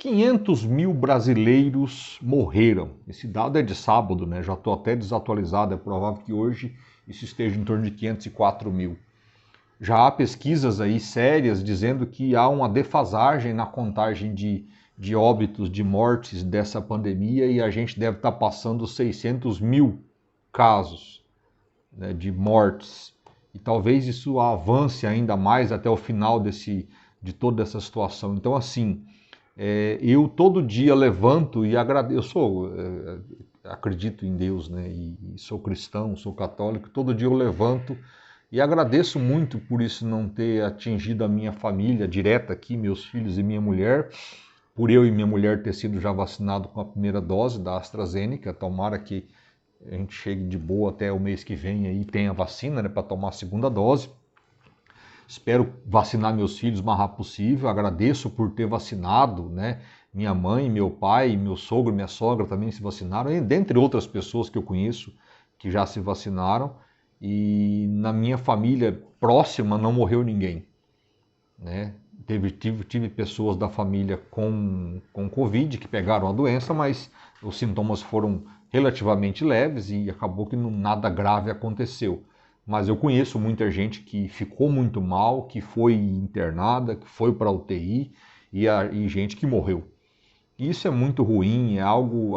500 mil brasileiros morreram. Esse dado é de sábado, né? Já estou até desatualizado, é provável que hoje isso esteja em torno de 504 mil. Já há pesquisas aí sérias dizendo que há uma defasagem na contagem de óbitos, de mortes dessa pandemia, e a gente deve estar passando 600 mil casos, né, de mortes. E talvez isso avance ainda mais até o final de toda essa situação. Então, assim, eu todo dia levanto e agradeço. Acredito em Deus, né? E sou cristão, sou católico. Todo dia eu levanto e agradeço muito por isso não ter atingido a minha família direta aqui, meus filhos e minha mulher, por eu e minha mulher ter sido já vacinado com a primeira dose da AstraZeneca. Tomara que a gente chegue de boa até o mês que vem e tenha vacina, né, para tomar a segunda dose. Espero vacinar meus filhos o mais rápido possível. Agradeço por ter vacinado, né? Minha mãe, meu pai, meu sogro, minha sogra também se vacinaram, e dentre outras pessoas que eu conheço que já se vacinaram. E na minha família próxima não morreu ninguém, né? Tive pessoas da família com Covid que pegaram a doença, mas os sintomas foram relativamente leves e acabou que nada grave aconteceu. Mas eu conheço muita gente que ficou muito mal, que foi internada, que foi para a UTI e gente que morreu. Isso é muito ruim, é algo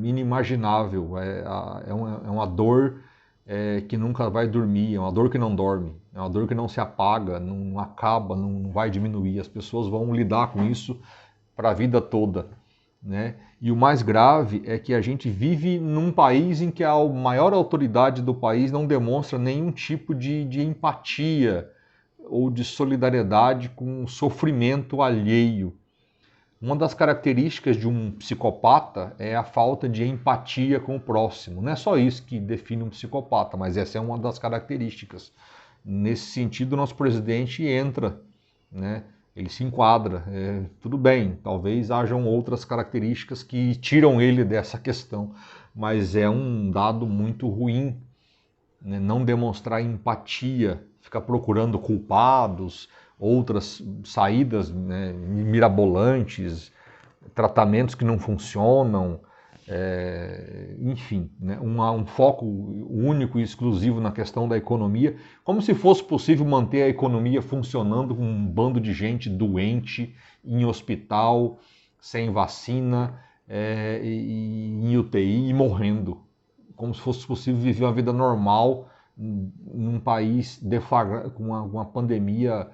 inimaginável, é uma dor que nunca vai dormir, é uma dor que não dorme, é uma dor que não se apaga, não acaba, não vai diminuir. As pessoas vão lidar com isso para a vida toda, né? E o mais grave é que a gente vive num país em que a maior autoridade do país não demonstra nenhum tipo de empatia ou de solidariedade com o sofrimento alheio. Uma das características de um psicopata é a falta de empatia com o próximo. Não é só isso que define um psicopata, mas essa é uma das características. Nesse sentido, o nosso presidente entra, né? Ele se enquadra. Tudo bem, talvez hajam outras características que tiram ele dessa questão, mas é um dado muito ruim, né? Não demonstrar empatia, ficar procurando culpados, outras saídas, né, mirabolantes, tratamentos que não funcionam, enfim, né, um foco único e exclusivo na questão da economia, como se fosse possível manter a economia funcionando com um bando de gente doente, em hospital, sem vacina, em UTI e morrendo. Como se fosse possível viver uma vida normal num país com uma pandemia,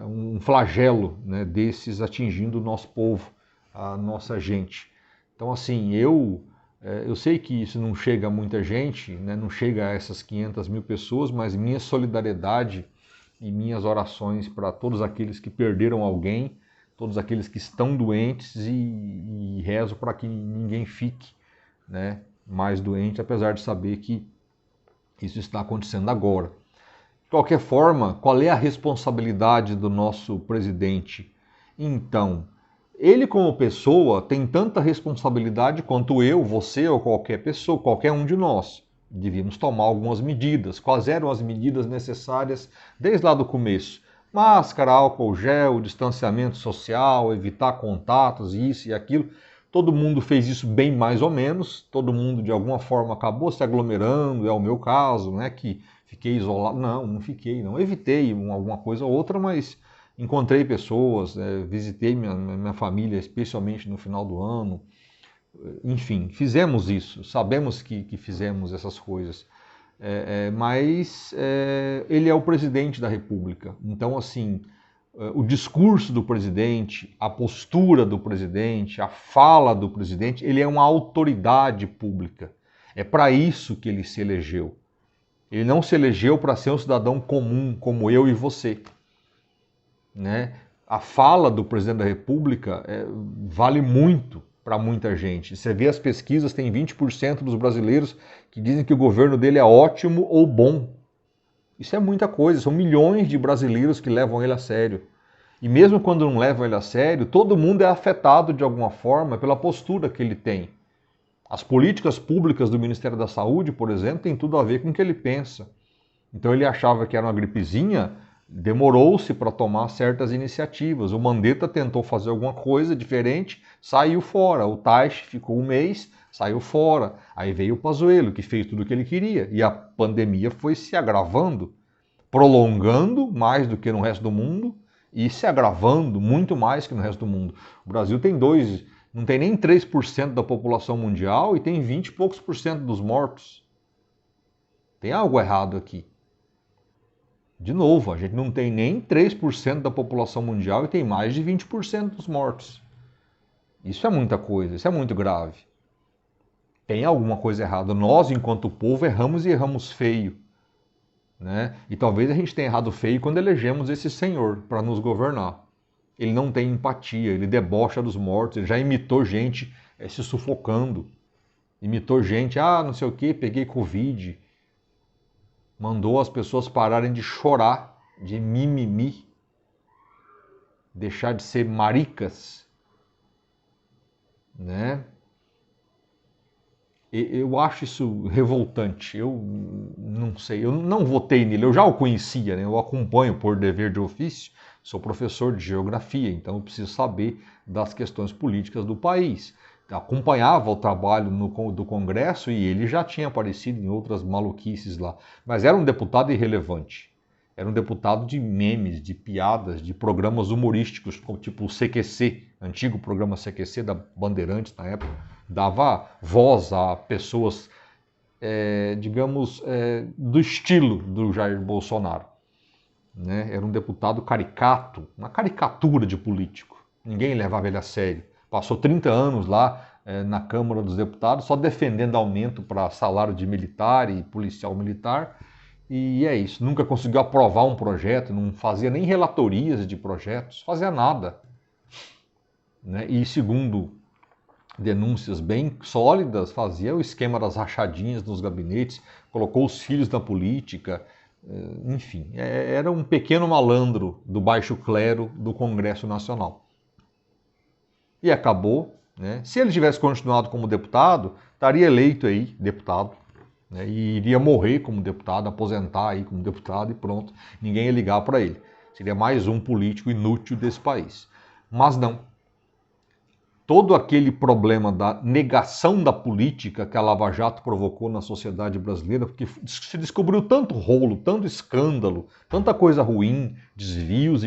um flagelo, né, desses atingindo o nosso povo, a nossa gente. Então, assim, eu sei que isso não chega a muita gente, né, não chega a essas 500 mil pessoas, mas minha solidariedade e minhas orações para todos aqueles que perderam alguém, todos aqueles que estão doentes, e rezo para que ninguém fique, né, mais doente, apesar de saber que isso está acontecendo agora. De qualquer forma, qual é a responsabilidade do nosso presidente? Então, ele como pessoa tem tanta responsabilidade quanto eu, você ou qualquer pessoa, qualquer um de nós. Devíamos tomar algumas medidas. Quais eram as medidas necessárias desde lá do começo? Máscara, álcool gel, distanciamento social, evitar contatos, isso e aquilo. Todo mundo fez isso bem mais ou menos, todo mundo de alguma forma acabou se aglomerando, é o meu caso, né, que fiquei isolado. Não fiquei, não. Evitei alguma coisa ou outra, mas encontrei pessoas, visitei minha família, especialmente no final do ano. Enfim, fizemos isso, sabemos que fizemos essas coisas. Mas ele é o presidente da República. Então, assim, o discurso do presidente, a postura do presidente, a fala do presidente, ele é uma autoridade pública. É para isso que ele se elegeu. Ele não se elegeu para ser um cidadão comum, como eu e você, né? A fala do presidente da República vale muito para muita gente. Você vê as pesquisas, tem 20% dos brasileiros que dizem que o governo dele é ótimo ou bom. Isso é muita coisa, são milhões de brasileiros que levam ele a sério. E mesmo quando não levam ele a sério, todo mundo é afetado de alguma forma pela postura que ele tem. As políticas públicas do Ministério da Saúde, por exemplo, têm tudo a ver com o que ele pensa. Então ele achava que era uma gripezinha, demorou-se para tomar certas iniciativas. O Mandetta tentou fazer alguma coisa diferente, saiu fora. O Taixe ficou um mês, saiu fora. Aí veio o Pazuello, que fez tudo o que ele queria. E a pandemia foi se agravando, prolongando mais do que no resto do mundo e se agravando muito mais que no resto do mundo. O Brasil tem não tem nem 3% da população mundial e tem 20 e poucos por cento dos mortos. Tem algo errado aqui. De novo, a gente não tem nem 3% da população mundial e tem mais de 20% dos mortos. Isso é muita coisa, isso é muito grave. Tem alguma coisa errada. Nós, enquanto povo, erramos e erramos feio. Né? E talvez a gente tenha errado feio quando elegemos esse senhor para nos governar. Ele não tem empatia, ele debocha dos mortos, ele já imitou gente se sufocando. Imitou gente, não sei o que, peguei Covid. Mandou as pessoas pararem de chorar, de mimimi, deixar de ser maricas, né? Eu acho isso revoltante. Eu não sei, eu não votei nele, eu já o conhecia, né? Eu acompanho por dever de ofício, sou professor de geografia, então eu preciso saber das questões políticas do país. Acompanhava o trabalho do Congresso e ele já tinha aparecido em outras maluquices lá. Mas era um deputado irrelevante. Era um deputado de memes, de piadas, de programas humorísticos, como tipo o CQC, antigo programa CQC da Bandeirantes na época. Dava voz a pessoas, digamos, do estilo do Jair Bolsonaro. Né? Era um deputado caricato, uma caricatura de político. Ninguém levava ele a sério. Passou 30 anos lá na Câmara dos Deputados só defendendo aumento para salário de militar e policial militar. E é isso. Nunca conseguiu aprovar um projeto, não fazia nem relatorias de projetos, fazia nada. Né? E segundo denúncias bem sólidas, fazia o esquema das rachadinhas nos gabinetes, colocou os filhos na política, enfim. Era um pequeno malandro do baixo clero do Congresso Nacional. E acabou, né? Se ele tivesse continuado como deputado, estaria eleito aí, deputado, né? E iria morrer como deputado, aposentar aí como deputado e pronto, ninguém ia ligar para ele. Seria mais um político inútil desse país. Mas não. Todo aquele problema da negação da política que a Lava Jato provocou na sociedade brasileira, porque se descobriu tanto rolo, tanto escândalo, tanta coisa ruim, desvios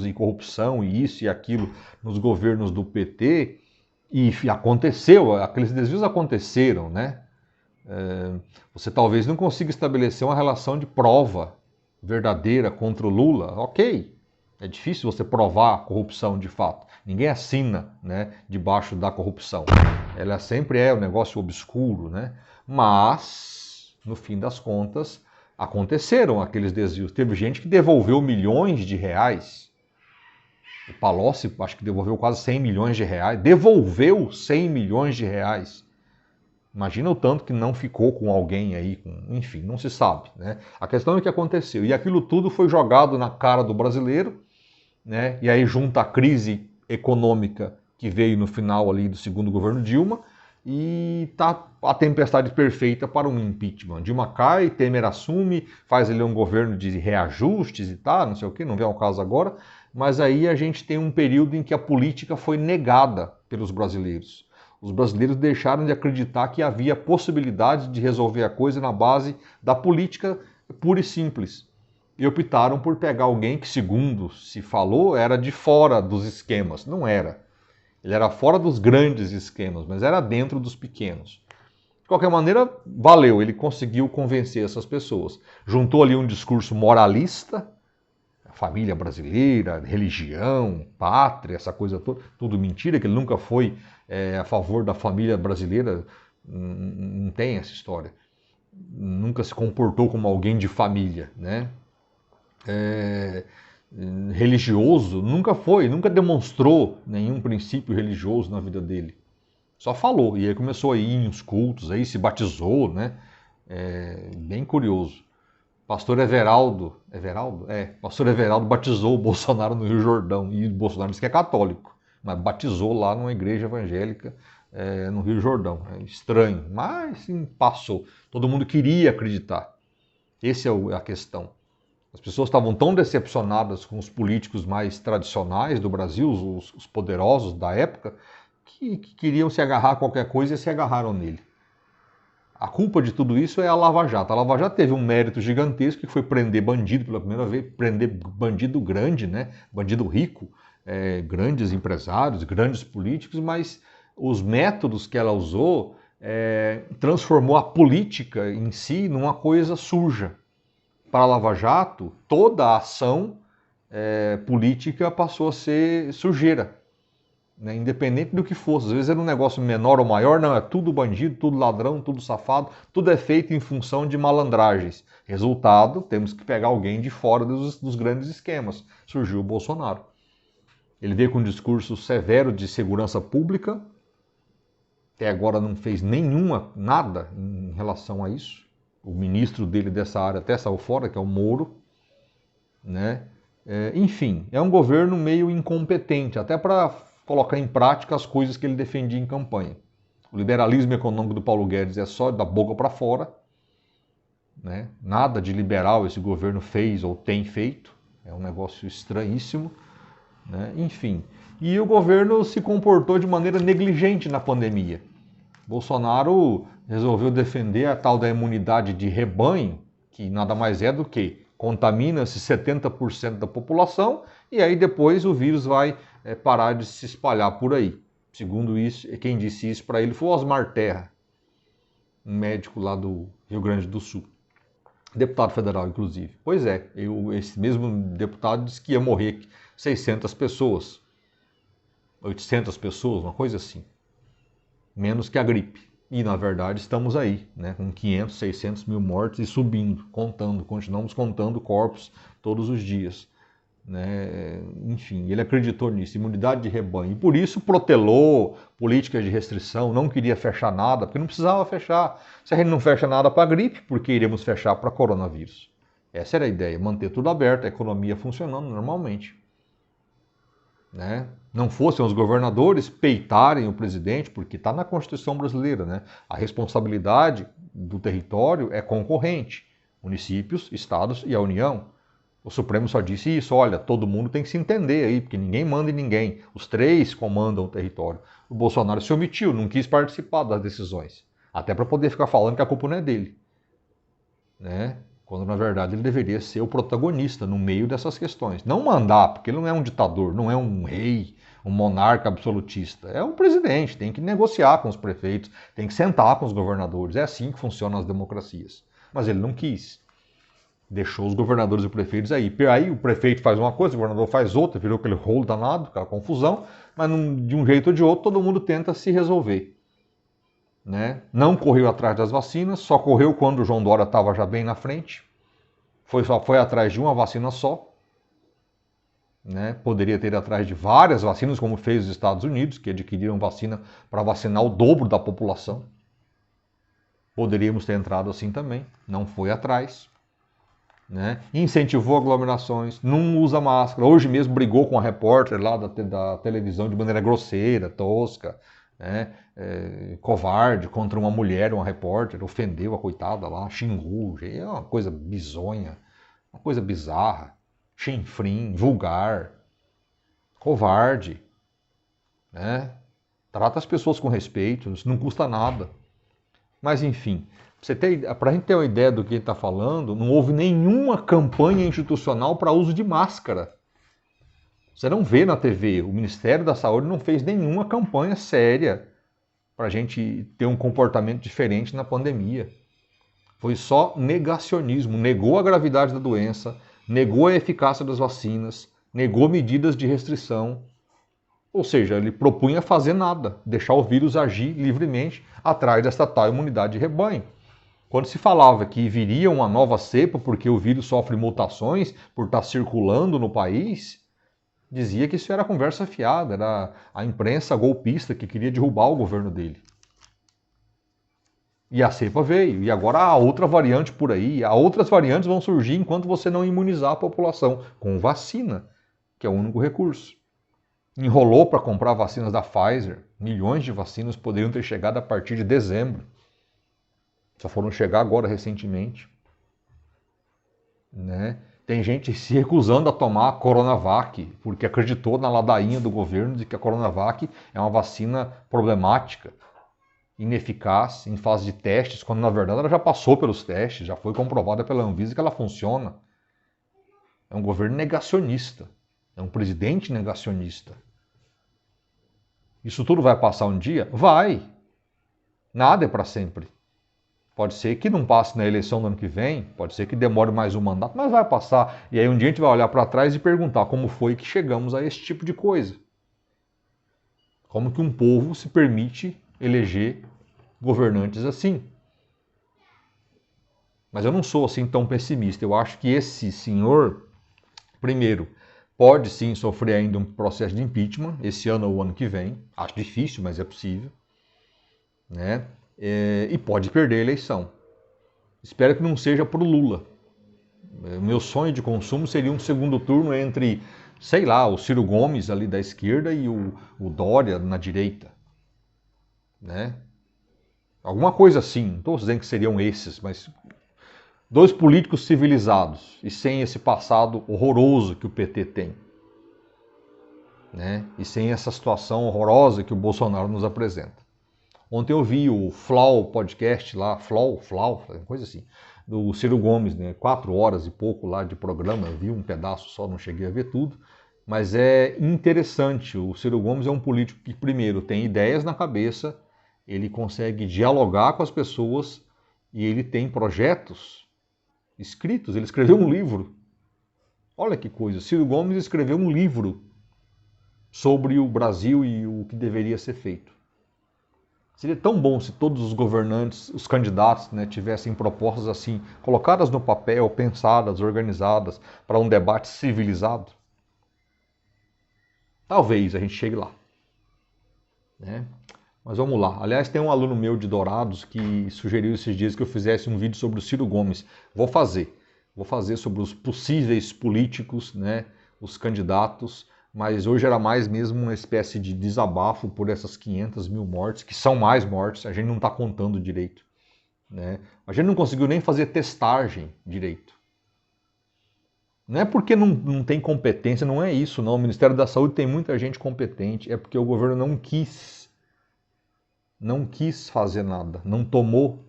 e corrupção e isso e aquilo nos governos do PT, e aconteceu, aqueles desvios aconteceram, né? Você talvez não consiga estabelecer uma relação de prova verdadeira contra o Lula, ok. É difícil você provar a corrupção de fato. Ninguém assina, né, debaixo da corrupção. Ela sempre é um negócio obscuro, né? Mas, no fim das contas, aconteceram aqueles desvios. Teve gente que devolveu milhões de reais. O Palocci, acho que devolveu quase 100 milhões de reais. Devolveu 100 milhões de reais. Imagina o tanto que não ficou com alguém aí, enfim, não se sabe, né? A questão é o que aconteceu. E aquilo tudo foi jogado na cara do brasileiro, né? E aí junta a crise econômica que veio no final ali do segundo governo Dilma e tá a tempestade perfeita para um impeachment. Dilma cai, Temer assume, faz ali um governo de reajustes e tal, não sei o que, não vem ao caso agora, mas aí a gente tem um período em que a política foi negada pelos brasileiros. Os brasileiros deixaram de acreditar que havia possibilidade de resolver a coisa na base da política pura e simples. E optaram por pegar alguém que, segundo se falou, era de fora dos esquemas. Não era. Ele era fora dos grandes esquemas, mas era dentro dos pequenos. De qualquer maneira, valeu. Ele conseguiu convencer essas pessoas. Juntou ali um discurso moralista, família brasileira, religião, pátria, essa coisa toda. Tudo mentira, que ele nunca foi a favor da família brasileira. Não tem essa história. Nunca se comportou como alguém de família, né? Religioso, nunca foi, nunca demonstrou nenhum princípio religioso na vida dele. Só falou, e aí começou a ir em uns cultos, aí se batizou, né? Bem curioso. Pastor Everaldo, Pastor Everaldo batizou o Bolsonaro no Rio Jordão, e o Bolsonaro disse que é católico, mas batizou lá numa igreja evangélica no Rio Jordão. É estranho, mas sim, passou. Todo mundo queria acreditar. Essa é a questão. As pessoas estavam tão decepcionadas com os políticos mais tradicionais do Brasil, os poderosos da época, que queriam se agarrar a qualquer coisa e se agarraram nele. A culpa de tudo isso é a Lava Jato. A Lava Jato teve um mérito gigantesco, que foi prender bandido pela primeira vez, prender bandido grande, né? Bandido rico, grandes empresários, grandes políticos, mas os métodos que ela usou transformou a política em si numa coisa suja. Para a Lava Jato, toda a ação política passou a ser sujeira. Né, independente do que fosse, às vezes era um negócio menor ou maior, não, é tudo bandido, tudo ladrão, tudo safado, tudo é feito em função de malandragens. Resultado, temos que pegar alguém de fora dos grandes esquemas. Surgiu o Bolsonaro. Ele veio com um discurso severo de segurança pública, até agora não fez nada em relação a isso. O ministro dele dessa área até saiu fora, que é o Moro, né? Enfim, é um governo meio incompetente, até para colocar em prática as coisas que ele defendia em campanha. O liberalismo econômico do Paulo Guedes é só da boca para fora, né? Nada de liberal esse governo fez ou tem feito, é um negócio estranhíssimo, né? Enfim, e o governo se comportou de maneira negligente na pandemia. Bolsonaro resolveu defender a tal da imunidade de rebanho, que nada mais é do que contamina-se 70% da população e aí depois o vírus vai parar de se espalhar por aí. Segundo isso, quem disse isso para ele foi o Osmar Terra, um médico lá do Rio Grande do Sul. Deputado federal, inclusive. Pois é, esse mesmo deputado disse que ia morrer 600 pessoas, 800 pessoas, uma coisa assim. Menos que a gripe. E, na verdade, estamos aí, né, com 500, 600 mil mortes e subindo, continuamos contando corpos todos os dias. Né? Enfim, ele acreditou nisso, imunidade de rebanho. E por isso protelou políticas de restrição, não queria fechar nada, porque não precisava fechar. Se a gente não fecha nada para a gripe, por que iremos fechar para coronavírus? Essa era a ideia, manter tudo aberto, a economia funcionando normalmente. Né? Não fossem os governadores peitarem o presidente, porque está na Constituição brasileira, né? A responsabilidade do território é concorrente, municípios, estados e a União. O Supremo só disse isso, olha, todo mundo tem que se entender aí, porque ninguém manda em ninguém, os três comandam o território. O Bolsonaro se omitiu, não quis participar das decisões, até para poder ficar falando que a culpa não é dele. Né? Quando na verdade ele deveria ser o protagonista no meio dessas questões. Não mandar, porque ele não é um ditador, não é um rei, um monarca absolutista. É um presidente, tem que negociar com os prefeitos, tem que sentar com os governadores. É assim que funcionam as democracias. Mas ele não quis. Deixou os governadores e prefeitos aí. Aí o prefeito faz uma coisa, o governador faz outra, virou aquele rolo danado, aquela confusão, mas de um jeito ou de outro todo mundo tenta se resolver. Né? Não correu atrás das vacinas, só correu quando o João Dória estava já bem na frente. Só foi atrás de uma vacina só. Né? Poderia ter ido atrás de várias vacinas, como fez os Estados Unidos, que adquiriram vacina para vacinar o dobro da população. Poderíamos ter entrado assim também, não foi atrás. Né? Incentivou aglomerações, não usa máscara. Hoje mesmo brigou com a repórter lá da televisão de maneira grosseira, tosca. Né? Covarde contra uma mulher, uma repórter, ofendeu a coitada lá, xingou, é uma coisa bizonha, uma coisa bizarra, chinfrim, vulgar, covarde, né? Trata as pessoas com respeito, isso não custa nada. Mas enfim, para a gente ter uma ideia do que ele está falando, não houve nenhuma campanha institucional para uso de máscara. Você não vê na TV, o Ministério da Saúde não fez nenhuma campanha séria para a gente ter um comportamento diferente na pandemia. Foi só negacionismo, negou a gravidade da doença, negou a eficácia das vacinas, negou medidas de restrição. Ou seja, ele propunha fazer nada, deixar o vírus agir livremente atrás dessa tal imunidade de rebanho. Quando se falava que viria uma nova cepa porque o vírus sofre mutações por estar circulando no país, dizia que isso era conversa fiada, era a imprensa golpista que queria derrubar o governo dele. E a cepa veio, e agora há outra variante por aí, há outras variantes vão surgir enquanto você não imunizar a população com vacina, que é o único recurso. Enrolou para comprar vacinas da Pfizer, milhões de vacinas poderiam ter chegado a partir de dezembro. Só foram chegar agora recentemente. Né? Tem gente se recusando a tomar a Coronavac, porque acreditou na ladainha do governo de que a Coronavac é uma vacina problemática, ineficaz, em fase de testes, quando na verdade ela já passou pelos testes, já foi comprovada pela Anvisa que ela funciona. É um governo negacionista, é um presidente negacionista. Isso tudo vai passar um dia? Vai. Nada é para sempre. Pode ser que não passe na eleição do ano que vem, pode ser que demore mais um mandato, mas vai passar. E aí um dia a gente vai olhar para trás e perguntar como foi que chegamos a esse tipo de coisa. Como que um povo se permite eleger governantes assim. Mas eu não sou assim tão pessimista. Eu acho que esse senhor, primeiro, pode sim sofrer ainda um processo de impeachment, esse ano ou ano que vem. Acho difícil, mas é possível. Né? E pode perder a eleição. Espero que não seja para o Lula. O meu sonho de consumo seria um segundo turno entre, sei lá, o Ciro Gomes ali da esquerda e o Dória na direita. Né? Alguma coisa assim, não estou dizendo que seriam esses, mas dois políticos civilizados e sem esse passado horroroso que o PT tem. Né? E sem essa situação horrorosa que o Bolsonaro nos apresenta. Ontem eu vi o Flow podcast lá, Flow, coisa assim, do Ciro Gomes, né? 4 horas e pouco lá de programa, eu vi um pedaço só, não cheguei a ver tudo, mas é interessante. O Ciro Gomes é um político que, primeiro, tem ideias na cabeça, ele consegue dialogar com as pessoas e ele tem projetos escritos, ele escreveu um livro. Olha que coisa, Ciro Gomes escreveu um livro sobre o Brasil e o que deveria ser feito. Seria tão bom se todos os governantes, os candidatos, né, tivessem propostas assim, colocadas no papel, pensadas, organizadas, para um debate civilizado. Talvez a gente chegue lá. Né? Mas vamos lá. Aliás, tem um aluno meu de Dourados que sugeriu esses dias que eu fizesse um vídeo sobre o Ciro Gomes. Vou fazer. Vou fazer sobre os possíveis políticos, né, os candidatos, mas hoje era mais mesmo uma espécie de desabafo por essas 500 mil mortes, que são mais mortes, a gente não está contando direito. Né? A gente não conseguiu nem fazer testagem direito. Não é porque não tem competência, não é isso, não. O Ministério da Saúde tem muita gente competente, é porque o governo não quis fazer nada, não tomou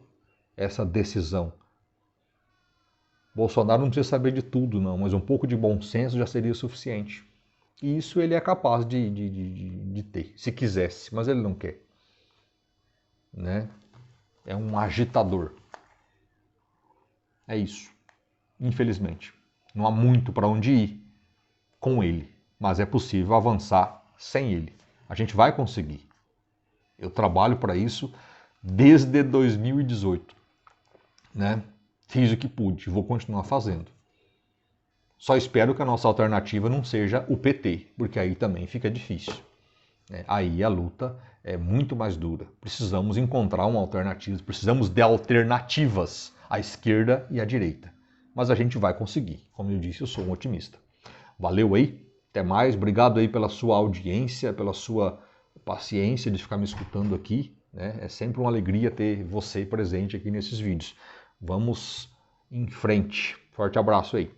essa decisão. Bolsonaro não precisa saber de tudo, não, mas um pouco de bom senso já seria suficiente. E isso ele é capaz de ter, se quisesse, mas ele não quer. Né? É um agitador. É isso. Infelizmente. Não há muito para onde ir com ele, mas é possível avançar sem ele. A gente vai conseguir. Eu trabalho para isso desde 2018. Né? Fiz o que pude, vou continuar fazendo. Só espero que a nossa alternativa não seja o PT, porque aí também fica difícil. Aí a luta é muito mais dura. Precisamos encontrar uma alternativa, precisamos de alternativas à esquerda e à direita. Mas a gente vai conseguir. Como eu disse, eu sou um otimista. Valeu aí, até mais. Obrigado aí pela sua audiência, pela sua paciência de ficar me escutando aqui. Né? É sempre uma alegria ter você presente aqui nesses vídeos. Vamos em frente. Forte abraço aí.